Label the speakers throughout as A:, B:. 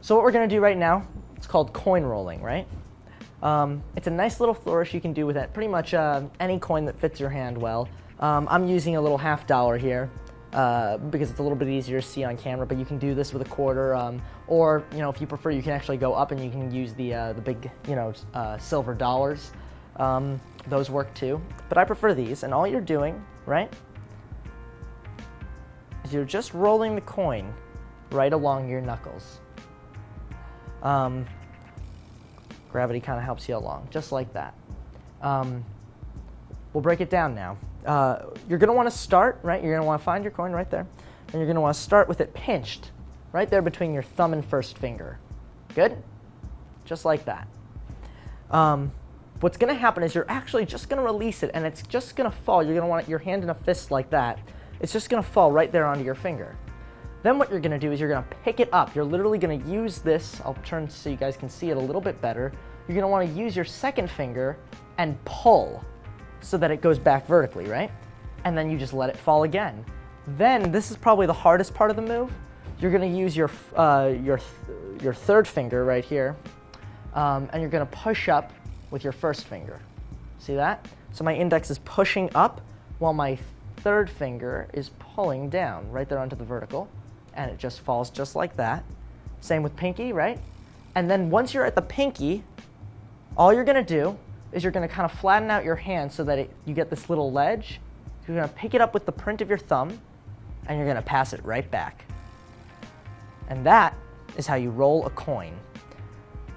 A: So what we're going to do right now, it's called coin rolling, right? It's a nice little flourish you can do with it. Pretty much any coin that fits your hand well. I'm using a little $50 here because it's a little bit easier to see on camera, but you can do this with a quarter, or if you prefer, you can actually go up and you can use the big silver dollars. Those work too, but I prefer these. And all you're doing, right, is you're just rolling the coin right along your knuckles. Gravity kind of helps you along, just like that. We'll break it down now. You're going to want to start, right? You're going to want to find your coin right there. And you're going to want to start with it pinched right there between your thumb and first finger. Good? Just like that. What's going to happen is you're actually just going to release it, and it's just going to fall. You're going to want your hand in a fist like that. It's just going to fall right there onto your finger. Then what you're going to do is you're going to pick it up. You're literally going to use this. I'll turn so you guys can see it a little bit better. You're going to want to use your second finger and pull so that it goes back vertically, right? And then you just let it fall again. Then, this is probably the hardest part of the move. You're going to use your third finger right here, and you're going to push up with your first finger. See that? So my index is pushing up while my third finger is pulling down right there onto the vertical, and it just falls just like that. Same with pinky, right? And then once you're at the pinky, all you're going to do is you're going to kind of flatten out your hand so that you get this little ledge. You're going to pick it up with the print of your thumb, and you're going to pass it right back. And that is how you roll a coin.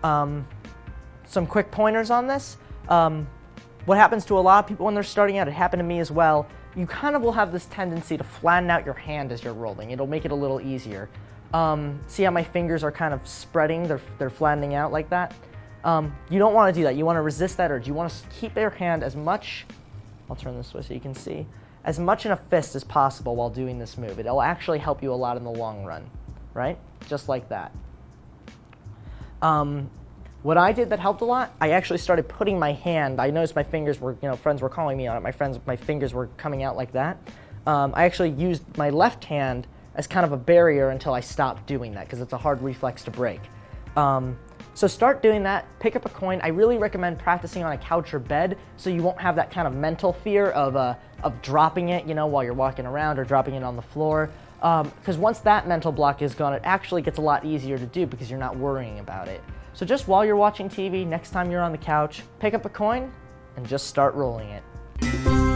A: Some quick pointers on this. What happens to a lot of people when they're starting out, it happened to me as well, you kind of will have this tendency to flatten out your hand as you're rolling. It'll make it a little easier. See how my fingers are kind of spreading? They're flattening out like that. You don't want to do that. You want to resist that urge. You want to keep your hand as much, I'll turn this way so you can see, as much in a fist as possible while doing this move. It'll actually help you a lot in the long run, right? Just like that. What I did that helped a lot, I actually started putting my hand, I noticed my fingers were, friends were calling me on it, my fingers were coming out like that. I actually used my left hand as kind of a barrier until I stopped doing that, because it's a hard reflex to break. So start doing that, pick up a coin. I really recommend practicing on a couch or bed so you won't have that kind of mental fear of dropping it, while you're walking around, or dropping it on the floor. Because once that mental block is gone, it actually gets a lot easier to do because you're not worrying about it. So just while you're watching TV, next time you're on the couch, pick up a coin and just start rolling it.